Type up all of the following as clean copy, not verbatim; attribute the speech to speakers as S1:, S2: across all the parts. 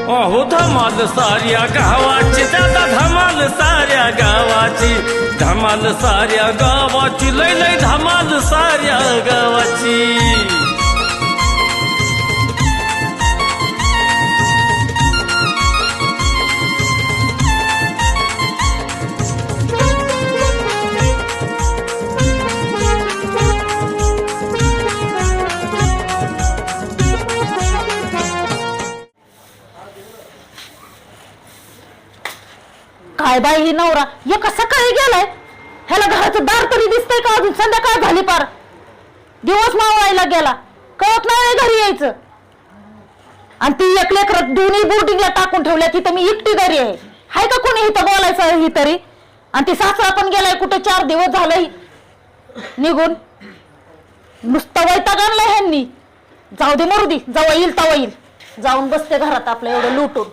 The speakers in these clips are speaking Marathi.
S1: अहो धमाल साऱ्या गावाची दादा धमाल साऱ्या गावाची धमाल साऱ्या गावाची लय लय धमाल साऱ्या गावाची
S2: काय बाई ही नवरा एका सकाळी गेलाय ह्याला घराचं दार तरी दिसतंय का अजून संध्याकाळ झाली पार दिवस मावळायला गेला कळत नाही घरी यायचं आणि ती एक लेकर दोन्ही बोर्डिंगला टाकून ठेवल्या तिथं मी एकटी घरी आहे हाय का कोणी इथं बोलायचं ही तरी आणि ती सासरा पण गेलाय कुठे 4 दिवस झालंय निघून नुसतं वैताग आणलाय ह्यांनी जाऊ दे मरू दे जेव्हा येईल तेव्हा येईल जाऊन बसते घरात आपलं एवढं लुटून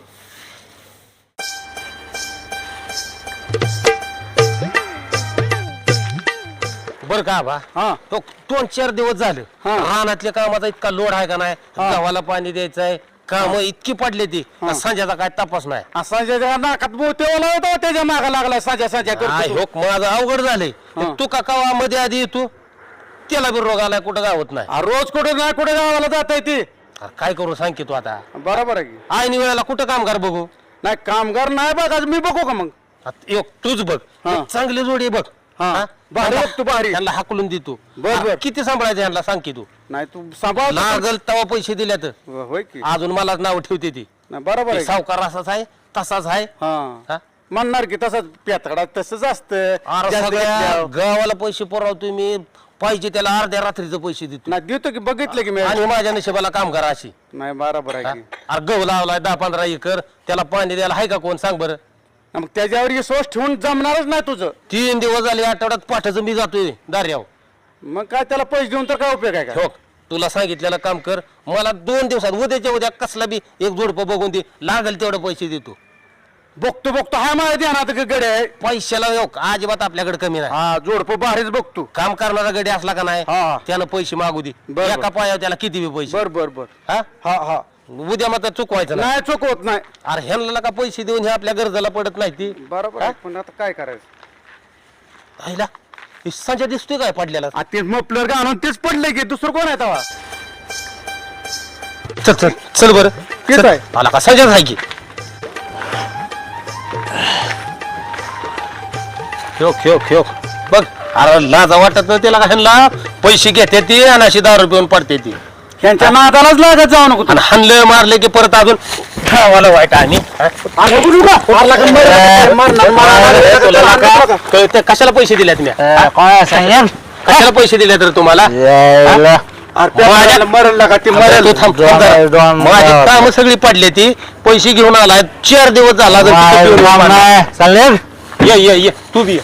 S3: बर का बा तो 2-4 दिवस झाले रानातल्या कामाचा इतका लोड आहे का नाही गव्हाला पाणी द्यायचंय काम इतकी पडले ती संध्याचा काय तपास नाही
S4: संजय नाकात मोठे होता त्याच्या मागा लागलाय संजय
S3: माझं अवघड झालंय तू का कवा मध्ये आधी येतो त्याला बी रोग आलाय कुठं गावत नाही
S4: रोज कुठे नाही कुठे गावाला जात आहे ती
S3: काय करू सांग की तू आता
S4: बरोबर आहे की
S3: ऐन वेळेला कुठं कामगार बघू
S4: नाही कामगार नाही बघ मी बघू का मग
S3: तूच बघ चांगली जोडी बघ
S4: भारी तू भारी
S3: त्यांना हाकलून देतो
S4: बर
S3: किती सांभाळायचं यांना सांग की तू
S4: नाही तू सांभाळ
S3: लागल तेव्हा पैसे दिले तर
S4: होय की
S3: अजून मलाच नाव ठेवते ती
S4: बरोबर आहे
S3: सावकार असाच आहे तसाच आहे
S4: म्हणणार की तसंच पेतकडा तसंच असतं
S3: सगळ्या गावाला पैसे पुरवतो मी पाहिजे त्याला अर्ध्या रात्रीचं पैसे देतो
S4: नाही देतो की बघितलं की मी
S3: आणि माझ्या नशिबाला काम करा अशी
S4: नाही बरोबर आहे की
S3: अरे गहू लावलाय 10-15 एकर त्याला पाणी द्यायला आहे का कोण सांग बरं
S4: मग त्याच्यावर विश्वास ठेवून जमणारच नाही तुझं
S3: 3 दिवस झाले आठवड्यात पाठाचं मी जातोय दार्याव
S4: मग काय त्याला पैसे देऊन तर काय उपयोग आहे का
S3: ठोक तुला सांगितलेलं काम कर मला 2 दिवसात उद्याच्या उद्या कसला बी एक जोडपं बघून दे लागेल तेवढं पैसे देतो
S4: बघतो हाय माझ्या ध्यानात गडे आहे
S3: पैशाला अजिबात आपल्याकडे कमी नाही
S4: हा जोडपं भारीच बघतो
S3: काम करणारा गडी असला का नाही त्यानं पैसे मागू दे एका पायावर त्याला किती बी पैसे
S4: बर
S3: हा
S4: हा हा
S3: उद्या मात्र चुकवायचं
S4: नाही चुकवत नाही
S3: अरे ह्यांना का पैसे देऊन हे आपल्या गरजेला पडत नाही ती
S4: बरोबर आहे, पण आता काय करायचं
S3: आईला संजय दिसतोय काय पडलेला
S4: ते मफलर का आणून तेच पडले की दुसरं कोण आहे तेव्हा
S3: चल चल चल बरं
S4: तेच आहे
S3: आला का संजय आहे की ह्यो बघ अरे लाजा वाटत नाही त्याला का ह्यांना पैसे घेते ती आणि अशी 10 रुपये पडते ती
S4: त्यांच्या नादालाच लागत जाऊ नको
S3: आणि हाणलं मारले की परत अजून खावाला वाईट आणि कशाला पैसे दिले तुम्ही कशाला पैसे दिले तर तुम्हाला माझी काम सगळी पडली ती पैसे घेऊन आलाय 4 दिवस झाला ये तू बी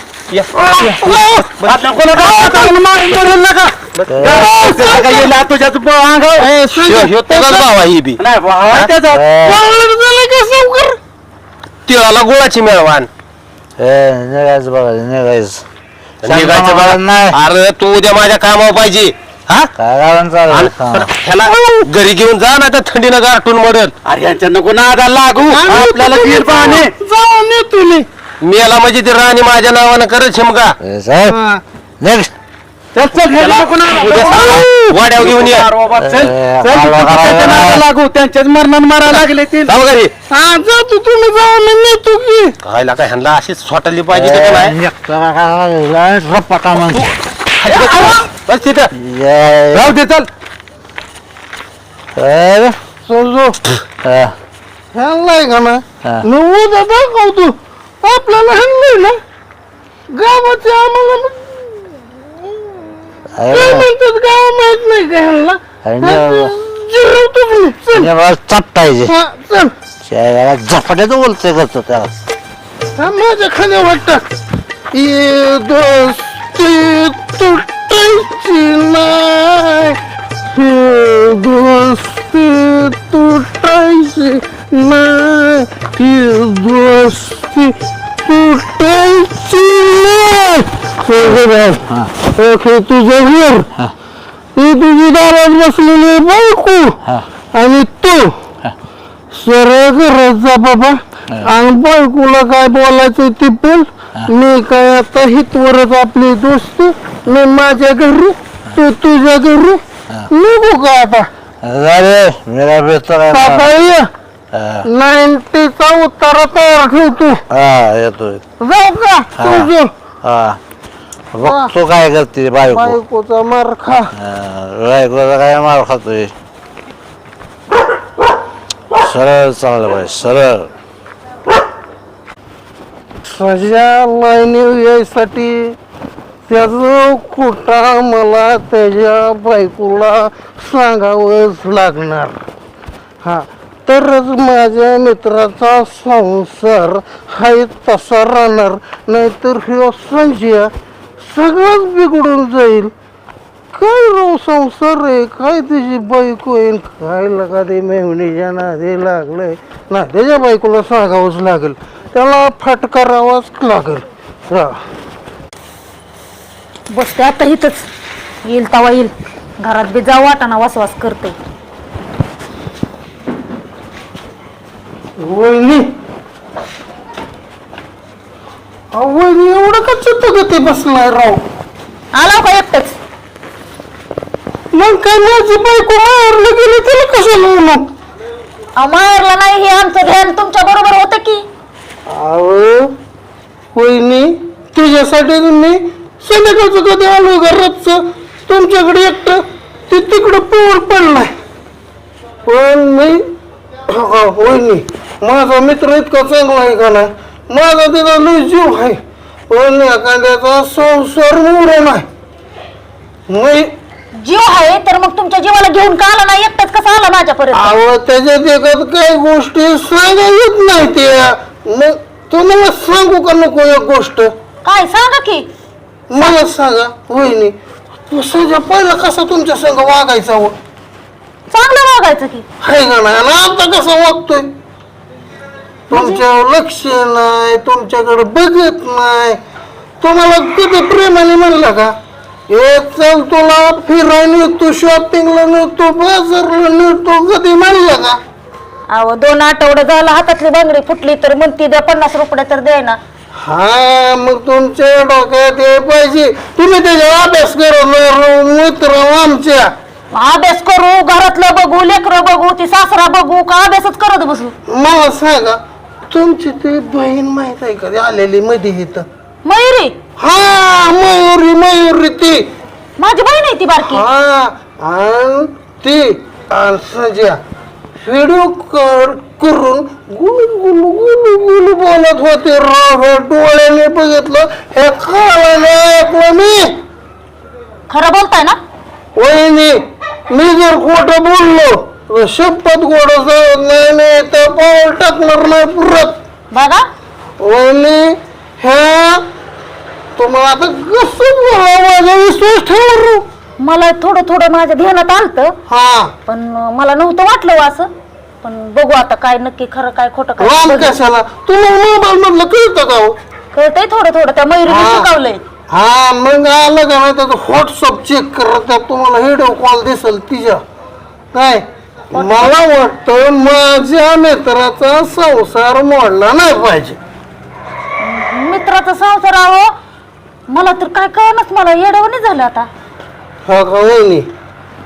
S3: तिळाला गुळाची मेळवान अरे तू उद्या माझ्या कामावर पाहिजे ह्याला घरी घेऊन जा ना तर थंडीनं गारठून मरल
S4: अरे यांच्या नको नादा लागू आपल्याला वीर पाहणे जाऊन तुम्ही
S3: मेला म्हणजे ती राणी माझ्या नावानं करत शिमगा वाड्यावर घेऊन ये
S4: लागू त्यांच्याच मरणानं मारायला लागले ते
S3: घरी
S4: तुम्ही जाऊन नेतो की
S3: खायला काय ह्यांना अशीच स्वतःली पाहिजे
S4: राहू दे चल
S5: ह्यालाय का ना उद्या दाखवतो आपल्याला ह्यांना ना गावाचे आम्हाला म्हणतात गाव माहित नाही का ह्यांना
S6: झपाट्याचं बोलतोय करतो त्याला
S5: माझ्या खाल्या वाटत दोस्ती तुटायची नाही दोस्ती तुटायची नाही दोस्ती तुटायची नाही तुझं घर ही तुझी दारात बसलेली बायको आणि तू सरळ करत जा बाबा आणि बायकोला काय बोलायचं ते बोल. मी काय आता हितवरच आपली दोस्ती. मी माझ्या घरी तू तुझ्या घरी निघू का आता?
S6: अरे मेरा बेहतर आहे
S5: आता ये 90चा उत्तरा तयार ठेवतो.
S6: हा येतोय
S5: जाऊ का तुझं
S6: हा बघतो काय करते बायको
S5: बायकोचा मार खा.
S6: बायकोचा काय मार खातोय सरळ चांगलं पाहिजे सरळ
S5: सजा लाईनीवर यायसाठी त्याचं खोटा मला त्याच्या बायकोला सांगावंच लागणार. हा तरच माझ्या मित्राचा संसार हाय तसा राहणार. नाहीतर हे संजय सगळंच बिघडून जाईल. काय राव संसार आहे काय त्याची बायको आहे काय लगा ते मेहुणीच्या नादी लागलंय. ना त्याच्या बायकोला सांगावंच लागेल त्याला फटकारावाच लागेल.
S2: बसते आता इथंच येईल तवा येईल. घरात बी जाऊ वाटाना वासवास करते.
S5: वहिनी वहिनी एवढं का चित्त बसलाय राव?
S2: आला का एकटच?
S5: मग काय माझी बायको मारली गेली त्याला कशाला मग?
S2: मारला नाही हे आमचं ध्यान तुमच्या बरोबर होतं की.
S5: अहो वहिनी तुझ्यासाठी मी संध्याकाळचं कधी आलो घरात तुमच्याकडे एकटं ते तिकडं पोर पडलाय. पण मी वहिनी माझा मित्र इतका चांगला आहे का नाही. माझा त्याचा लय जीव आहे. पण एखाद्याचा संसार मोर नाही.
S2: जीव आहे तर मग तुमच्या जीवाला घेऊन का आला नाही? एकटाच कसा आला माझ्यापर्यंत?
S5: अहो त्याच्यात एखाद काही गोष्टी सांगा येत नाही त्या. मग तुम्हाला सांगू का नको एक गोष्ट?
S2: काय सांगा की.
S5: मला सांगा वहिनी तू सध्या पहिला कसा तुमच्या संग वागायचा हो?
S2: चांगलं वागायचं की.
S5: आहे का नाही? आणि आता कसा वागतोय? तुमच्यावर लक्ष नाही तुमच्याकडे बघत नाही. तुम्हाला किती प्रेमाने म्हणलं का हे चल तुला फिरायला नेतो शॉपिंगला नेतो बाजारला नेतो कधी म्हणलं का?
S2: अहो 2 आठवडे झाला हातातली बांगडी फुटली तर म्हणती द्या 50 रुपये तर द्याय ना.
S5: हा मग तुमच्या डोक्यात हे पाहिजे तुम्ही त्याचा अभ्यास करा मित्र आमच्या.
S2: अभ्यास करू घरातलं बघू लेकरं बघू ती सासरा बघू का अभ्यासच करत बसू?
S5: मला सांगा तुमची ती बहीण माहित आहे का आलेली मध्ये इथं?
S2: मयुरी?
S5: हा मयुरी ती
S2: माझी बहीण आहे ती बारकी.
S5: हा आणि ती सजा व्हिडिओ करून गुलू गुलू गुलू गुलू बोलत होते राव. डोळ्याने बघितलं हे कानाने ऐकलं मी.
S2: खरं बोलताय ना?
S5: वहिनी मी जर खोटं बोललो शपथ गोड नाही तर पाऊल टाकणार नाही परत.
S2: बघा
S5: वहिनी ह्या तुम्हाला आता कसं बोला माझा विश्वास ठेवू.
S2: मला थोडं माझ्या ध्यानात आलतं
S5: हा
S2: पण मला नव्हतं वाटलं हो असं. पण बघू आता काय नक्की खरं काय खोटं काय
S5: राम
S2: बघू.
S5: कशाला तुम्हाला मोबाईल मधलं कळतं का हो?
S2: कळतंय थोडं त्या मयुरीने
S5: हा.
S2: शिकवलंय.
S5: हा मग आलं का नाही त्याचं व्हॉट्सअप चेक करा त्यात तुम्हाला व्हिडिओ कॉल दिसेल तिच्या काय. मला वाटतं माझ्या मित्राचा संसार मोडला नाही पाहिजे.
S2: मित्राचा संसार आहो मला तर काय कळणच मला येडवणी झालं आता.
S5: हा का वहिनी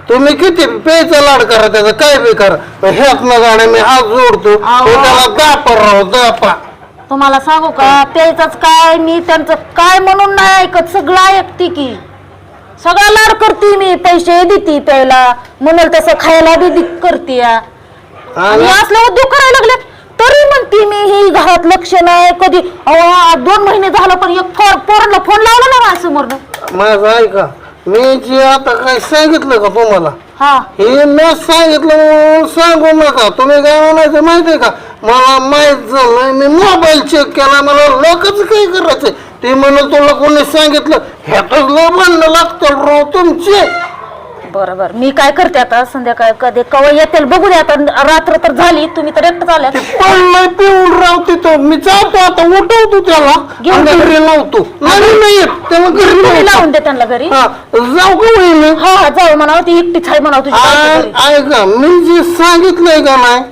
S5: तुम्ही किती पेचा लाड करा त्याचा काय बी करा ह्यात न गाड्या मी हात जोडतो तो त्याला दापा राव दापा.
S2: तुम्हाला सांगू का प्यायचंच काय मी त्यांचं काय म्हणून नाही ऐकत. सगळं ऐकते की सगळा लाड करते मी. पैसे देते प्यायला म्हणाल तसं खायला बी करते. आणि असले उद्योग करायला लागले तरी म्हणते मी ही घरात लक्ष नाही कधी. 2 महिने झालं पण एक पोरांना फोन लावला ना माझ्या समोर.
S5: माझं ऐका मी जे आता काय सांगितलं का तुम्हाला
S2: हा
S5: हे मी सांगितलं म्हणून सांगू नका. तुम्ही काय म्हणायचं माहितीये का मला माहित झालं मी मोबाईल चेक केला मला लोकच काय करायचं ते म्हणून तुला कोणी सांगितलं ह्यातच लय भांडणं लागतं राव तुमचे.
S2: बरोबर मी काय करते आता संध्याकाळ कधी कवा येतील बघू द्या. आता रात्र तर झाली तुम्ही तर एकटंच आल्या.
S5: पडलंय पिऊन राव तिथं मी जातो आता उठवतो त्याला
S2: घेऊन
S5: आणि घरी लावतो. नाही येत त्याला घरी
S2: तुम्ही
S5: लावतो.
S2: लावून दे त्यांना घरी.
S5: हा जाऊ का वहिनी?
S2: हा जाऊ म्हणावं ती एकटीच आहे म्हणावं तुझी बायको घरी.
S5: ऐका मी जे सांगितलंय का नाही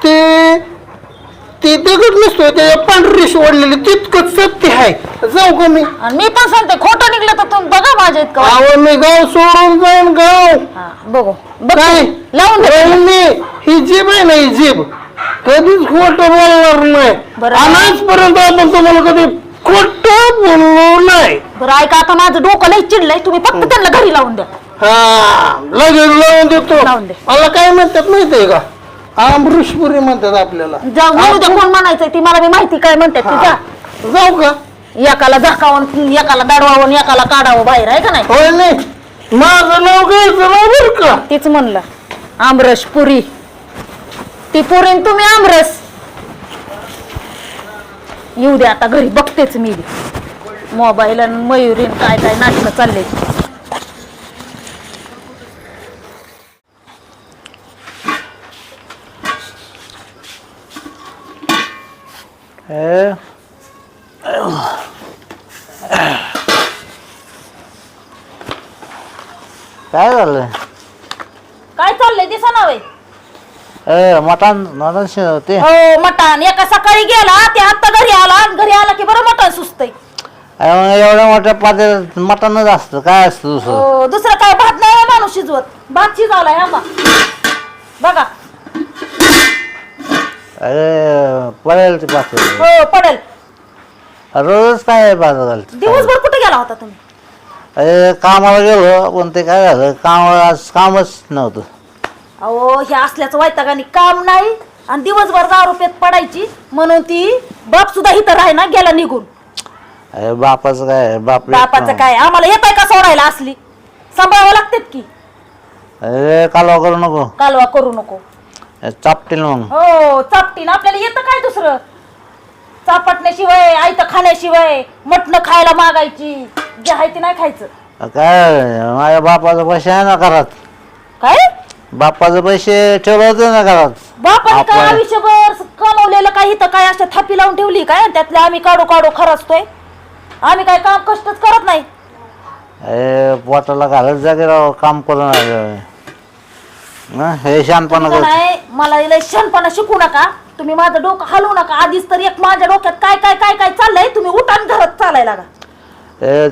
S5: ते दगड नसतोय त्याच्या पांढरी सोडलेली तितकंच सत्य आहे. जाऊ का मी?
S2: आणि मी पण सांगते खोटं निघलं तर तुम्ही बघा माझ्या इतकं वाईट.
S5: अहो मी गाव सोडून जाईन गाव.
S2: हा, बघू
S5: काय
S2: लावून दे.
S5: वहिनी, ही जीभ आहे ना, ही जीभ कधीच खोट बोलणार नाही.
S2: बरं.
S5: आणि आजपर्यंत आपण तुम्हाला कधी खोट बोललो नाही.
S2: बरं ऐका, आता माझं डोकं लई चिडलंय, तुम्ही फक्त त्यांना घरी लावून द्या.
S5: हा लगेच लावून देतो.
S2: लावून दे.
S5: मला काय म्हणतात माहितीये का? अमृषपुरी म्हणतात आपल्याला.
S2: जाऊ म्हणू द्या, कोण म्हणायचंय ती मला बी माहिती काय म्हणतात ती. जा.
S5: जाऊ का?
S2: एकाला झाकावून एकाला दडवावून एकाला काढावं बाहेर, आहे का नाही?
S5: होय नाही, माझं नाव घ्यायचं नाही बरं का?
S2: तीच म्हणलं आमरस पुरी, ती पुरी न तुम्ही आमरस. येऊ दे आता घरी, बघतेच मी मोबाईल आणि मयुरीन काय काय नाटकं चालले.
S6: काय झालं?
S2: काय चाललंय दिसा नावे?
S6: मटण मटण शिजवते.
S2: हो मटण. एका सकाळी गेला ते आता घरी आला, आणि घरी आला की बरं मटण सुचतंय.
S6: एवढ्या मोठ्या पातेल्यात मटणच असतं, काय असतं दुसरं?
S2: हो, दुसरं काय भात नाही हो माणूस शिजवत. भात शिजवलाय हा बघा.
S6: अरे पडेल ते पातेलं.
S2: हो पडेल.
S6: रोजच काय पातेलं घालतं?
S2: दिवसभर कुठे गेला होता तुम्ही?
S6: अरे कामाला गेलो, पण ते काय झालं, आज कामच नव्हतं.
S2: अहो हे असल्याचं वैतागाने काम नाही, आणि दिवसभर दारू पेत पडायची, म्हणून ती बाप सुद्धा इथं राही ना गेला निघून.
S6: अरे बापाचं काय,
S2: बापाचं काय, आम्हाला येत आहे का सोडायला? असली सांभाळावं लागतात की.
S6: अरे कालवा करू नको,
S2: कालवा करू नको.
S6: चापटील मग.
S2: हो चापटीन. आपल्याला येतं काय दुसरं? चापटण्याशिवाय, आयतं खाण्याशिवाय, मटणं खायला मागायची, जे आहे ते नाही खायचं.
S6: काय माझ्या बापाचे पैसे आहे ना घरात,
S2: काय
S6: बापाचे पैसे ठेवले होते ना घरात.
S2: बापाने काय
S6: आपलं-
S2: आयुष्यभर कमवलेलं काही तर काय असं थापी लावून ठेवली काय? त्यातले आम्ही काढू काढू खरचतोय. आम्ही काय काम कष्टच करत नाही.
S6: अरे पोटाला घालत जागे राव, काम करून आलं. हे शानपणा
S2: तुम्ही का
S6: करतो.
S2: नाही मला लय शहाणपणा शिकू नका. तुम्ही माझं डोकं हलवू नका. आधीच तर एक माझ्या डोक्यात काय काय काय काय चाललंय. तुम्ही उठान घरात चालायला लागा.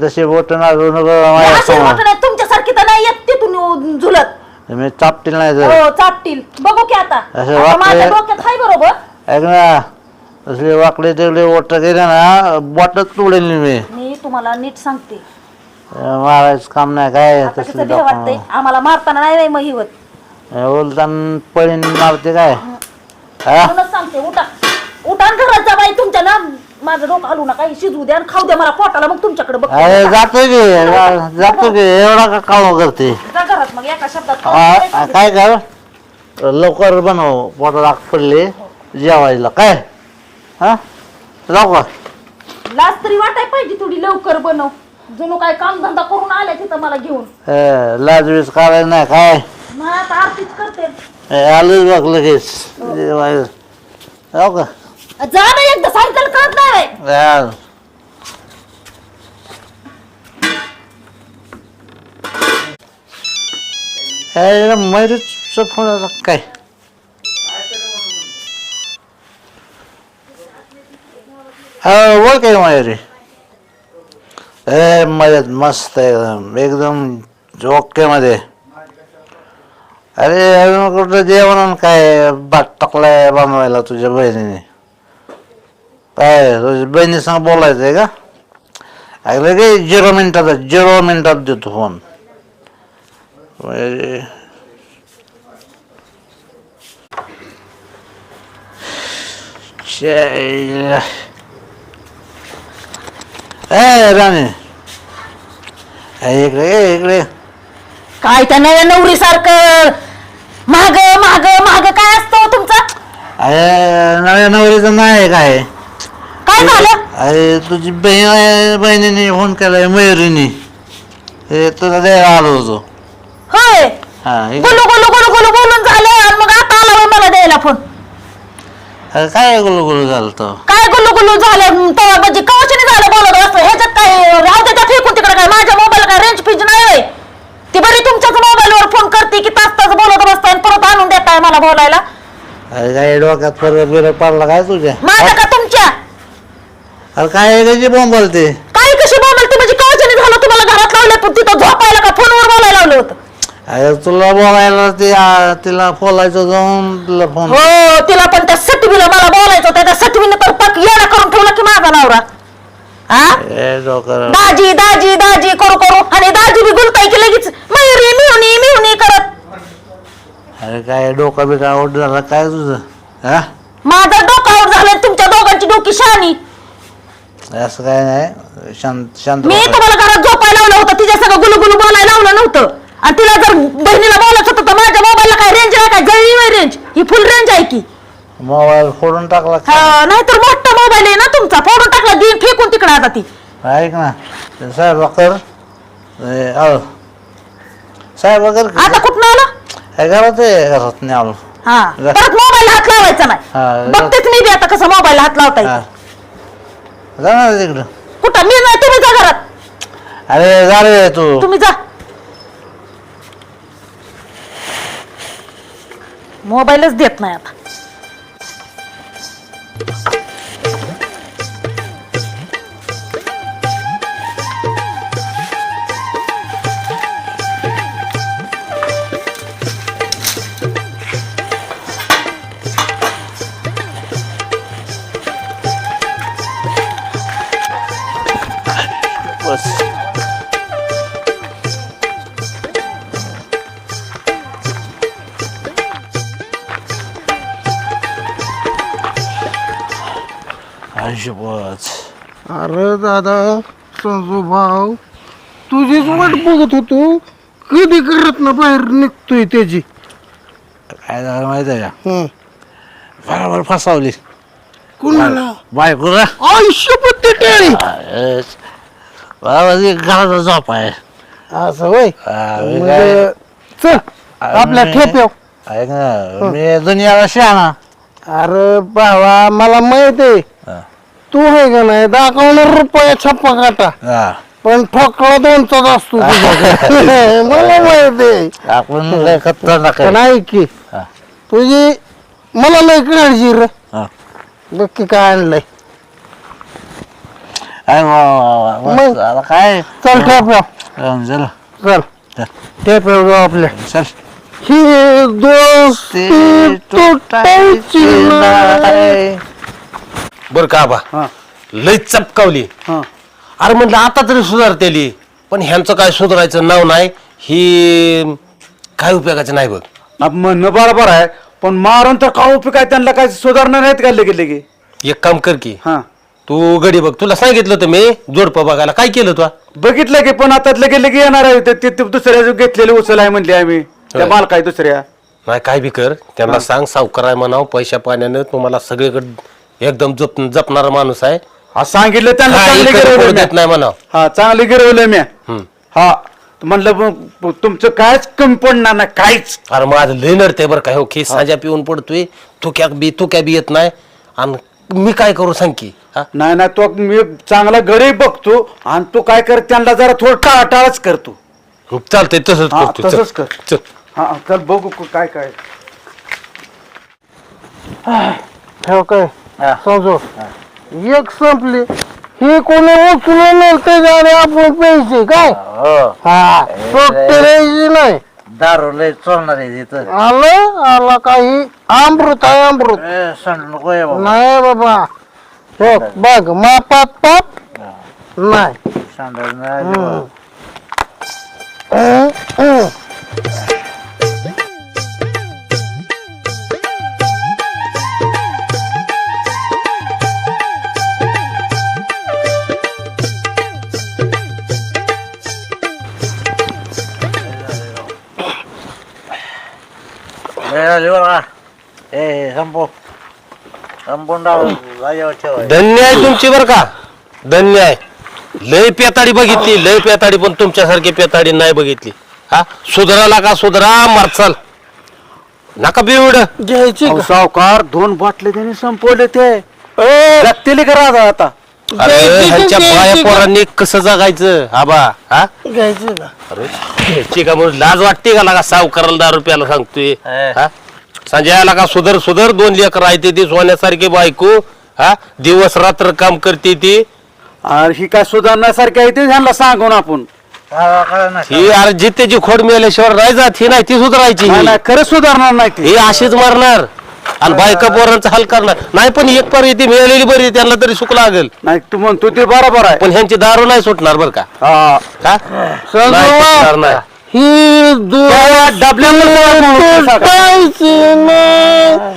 S6: तसे बोट नाजू नको
S2: अशी
S6: माझ्या
S2: वाटत नाही तुमच्यासारखी तर नाही येत तिथून झुलत.
S6: मी चापटील नाही तर.
S2: हो चापतील. बघू की आता.
S6: असं
S2: आता
S6: वाटलंय-
S2: माझ्या डोक्यात हाय बरोबर.
S6: ऐक ना, तसले वाकडे तेवढे ओट गेले ना, बोटच तोडेल मी.
S2: मी तुम्हाला नीट सांगते.
S6: मारायचं काम नाही काय
S2: आता
S6: तसले
S2: कसं भे वाटतंय आम्हाला मारताना नाही मग हिवत.
S6: बोलताना पळीन मारते काय. हा?
S2: म्हणूनच सांगते उठा. उठान घरात जा बाई. तुमच्या ना माझं डोकं हलवू नका. हे शिजवू द्या आणि खाऊ द्या मला पोटाला, मग तुमच्याकडे बघ.
S6: अरे जातो की जातो की, एवढा का काम करते.
S2: जा घरात मग एका शब्दात खाऊ द्या.
S6: काय कर, लवकर बनव, पोटाला पडले जेवायला काय. हा जाऊ का?
S2: लाज तरी वाटाय पाहिजे थोडी. लवकर बनव. जणू काय काम धंदा करून आल्या तिथं मला घेऊन.
S6: लाजवीस काढायला नाही काय.
S2: मग आता आरतीच करते.
S6: आलंच बघ लगेच जेवायला. जाऊ का?
S2: जा ना एकदा, सांगितलं कळत नाही.
S6: यार. मयुरीच फोन आला काय? बोल काय मयुरी. मजेत मस्त एकदम एकदम ओके मध्ये. अरे अजून कुठं जेवण काय भात टाकलाय बनवायला तुझ्या बहिणीने. काय तुझ्या बहिणी संग बोलायचंय का? ऐकलं की 0 मिनिटात देतो फोन. राणी इकडे
S2: काय त्या नव्या नवरी सारखं महाग महाग महाग काय असतं तुमचं?
S6: अरे नव्या नवरीचं नाही काय.
S2: काय झालं?
S6: अरे तुझी बहिणीने फोन केलाय मयुरीने. हे तुला द्यायला आलो होतो.
S2: होय.
S6: हा
S2: गुलू गुलू गुलू गुलू बोलून झालं आणि मग आता आला होय मला द्यायला फोन.
S6: अरे काय गुलू झालं तो.
S2: काय गुलू गुलू झालं तेव्हा म्हणजे कवचने झालं बोलत असं. ह्याच्यात काय राहू दे त्या फेकून तिकडे. काय माझ्या मोबाईल काय रेंज फिज नाही होय. ती बरी तुमच्याच मोबाईलवर फोन करते की तास तास बोलत बसताय आणि परत आणून देताय मला बोलायला.
S6: अरे काय डोक्यात फरक बिरक पडला काय तुझ्या
S2: माझ्या का तुमच्या?
S6: अरे काय त्याची बोंबलते
S2: काही कशी बोलते म्हणजे कवचाने झालं तुम्हाला घरात लावलं पण तिथं झोपायला का फोनवर बोलायला लावलं होतं?
S6: अरे तुला बोलायला ते तिला बोलायचं जाऊन तुला फोन
S2: हो तिला पण त्या सटवीला मला बोलायचं होतं त्या सटवीने तर पक येणं करून ठेवलं की माझा नवरा. हा
S6: डोकर
S2: दाजी दाजी दाजी करू करू आणि दाजी बी गुलताय की लगेच मयुरी मिहुनी मिहुनी करत.
S6: अरे काय डोका बिका आउट झाला काय तुझं हा
S2: माझं डोकं आउट झालं तुमच्या दोघांची डोकी शहाणी.
S6: असं काय नाही शांत शांत
S2: मी
S6: बसा.
S2: तुम्हाला घरात झोपायला लावलं होतं तिच्या सगळं गुलुगुलू बोलायला लावलं नव्हतं आणि तिला जर बहिणीला बोलायचं होतं तर माझ्या मोबाईलला काय रेंज आहे काय जळली नाही रेंज ही फुल रेंज आहे की.
S6: मोबाईल फोडून टाकला का?
S2: हा नाहीतर मोठा मोबाईल आहे ना तुमचा फोडून टाकला दिन फेकून तिकडे आता ती.
S6: ऐक ना ते साहेब कर साहेब कर
S2: आता कुठं आलं
S6: काय घरात आहे घरात नाही आलो
S2: हा परत मोबाईल हात लावायचा नाही.
S6: हा,
S2: बघतेच मी बी आता कसं मोबाईल हात लावता
S6: हा.
S2: येईल.
S6: जा ना तिकडं
S2: कुठं मी नाही तुम्ही जा घरात
S6: अरे जा रे तू
S2: तुम्ही जा. मोबाईलच देत नाही आता.
S6: बस आयुष्यभर
S5: अरे दादा संजू भाऊ तुझीच वाट बघत होतो कधी करत ना बाहेर निघतोय त्याची.
S6: काय झालं माहिती आहे का
S5: हं.
S6: बरोबर फसावली
S5: कुणाला
S6: बायको ना
S5: आयुष्यपत्ती टाळी
S6: बाबा घराचा झोप आहे
S5: असं होय
S6: मी
S5: म्हणजे चल आपल्या ठेप्याव.
S6: ऐक ना मी दुनियाला शहाणा
S5: अरे बाबा मला माहित आहे
S6: हा.
S5: तू आहे का नाही दाखवणार रुपया छप्पा काटा
S6: हा.
S5: पण ठोकळा दोनचाच असतो तुझ्याकडे. मला माहित आहे
S6: आपण लय खतरनाक
S5: पण
S6: आहे.
S5: ऐक की
S6: हा.
S5: तुझी मला लय काळजी रे
S6: हा.
S5: बघ की काय आणलंय.
S6: अरे वा वा वा वा.
S5: मग?
S6: आता काय
S5: चल ठेप्याव
S6: चल
S5: चल ठेप्याव जाऊ आपल्या.
S6: चल
S5: ही दोस्ती तुटायची नाही.
S3: बर का बा लय चपकावली अरे म्हटलं आता तरी सुधारतेली पण ह्यांचं काय सुधारायचं नाव नाही ही काय उपयोगाचं नाही बघ.
S4: म्हणणं बरोबर आहे पण मारून तर का उपयोग काय त्यांना काय सुधारणार नाहीत का लगे
S3: एक काम कर की
S4: हा
S3: तू गडी बघ तुला सांगितलं होतं मी जोडपं बघायला काय केलं तू
S4: बघितलं की पण आता लगे येणार आहे ते दुसऱ्या जो घेतलेले उचल आहे म्हणले आम्ही त्या
S3: होय.
S4: मालक आहे दुसऱ्या.
S3: नाही काय बी कर त्यांना सांग सावकार आहे म्हणाव पैशा पाण्यानं तुम्हाला सगळीकडे एकदम जपणारा माणूस आहे
S4: असं सांगितलं त्यांना
S3: काही
S4: चांगले
S3: कधी
S4: गिरवलं
S3: पडू
S4: म्या.
S3: देत नाही म्हणाव.
S4: हा चांगले गिरवलं म्या
S3: हम्म.
S4: हा म्हणलं तुमचं कायच कमी पडणार नाही काहीच.
S3: अरे माझं लय नडते बरं काय हो की साजा पिऊन पडतोय तू क्या बी येत नाही आणि मी काय करू सांग की हा?
S4: नाही तो मी चांगला गडी बघतो आणि तू काय कर त्यांना जरा थोडं टाळाटाळच करतो.
S3: चालतंय तसंच
S4: हा,
S3: करतो
S4: तसंच
S3: चल.
S4: कर.
S3: चल
S4: हा चल बघू काय काय
S5: ठेव काय समजू एक संपली ही कोणी उचलून नव्हते गाडी आपण पैसे काय हा सोडते नाही
S6: दारू लय चोरणार आहे तिथं
S5: आला काही अमृत आहे अमृत
S6: सांड नको आहे बाबा
S5: नाही बाबा हे बघ मापात पाप नाही
S6: सांडायचं नाही
S3: धन्य आहे तुमची बर का धन्य आहे लय पेताडी बघितली लय पेताडी पण तुमच्यासारखी पेताडी नाही बघितली हा सुधराला का सुधरा मारचाल नका बिवड
S5: घ्यायची
S4: अहो, सावकार 2 बाटले त्यांनी संपवले ते लागतील का राजा आता.
S3: अरे ह्यांच्या बाया पोरांनी कसं जगायचं आबा हा
S5: घ्यायची का
S3: अरे ह्याची का म्हणून लाज वाटते का लागा सावकाराला 10 रुपयाला सांगतोय हा संजयाला का सुधर सुधर 2 लेकर राहते ती सोन्यासारखी बायको हा दिवस रात्र काम करते ती
S4: अरे ही काय सुधारण्यासारखी आहे ते ह्यांना सांगून आपण
S3: ही अरे जितेची खोड मिळाल्याशिवाय नाही जात ही नाही ती सुधारायची
S4: नाही,
S3: ही.
S4: नाही, खरंच सुधारणार नाही ती
S3: ही अशीच मरणार आणि बायका पोरांचा हाल करणार नाही पण एक पर इथे मिळालेली बरी त्यांना तरी सुख लागेल
S4: नाही तू म्हणतो ते बरोबर आहे
S3: पण ह्यांची दारू नाही सुटणार बर का
S4: हा.
S3: हा? नाही सुटणार नाही.
S5: ही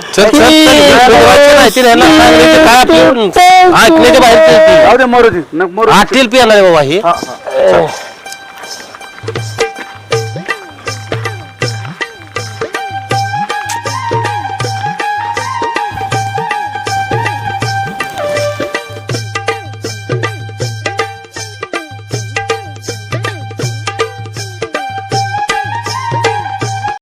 S3: चल, चल, चल, सुधरायची नाही, तिने ह्यांना सांगायचं काय आपलं? ऐकण्याच्या बाहेर पडते.
S4: जाऊ दे मरू दे
S3: आतील पिणार बाबा ही
S4: हा, हा.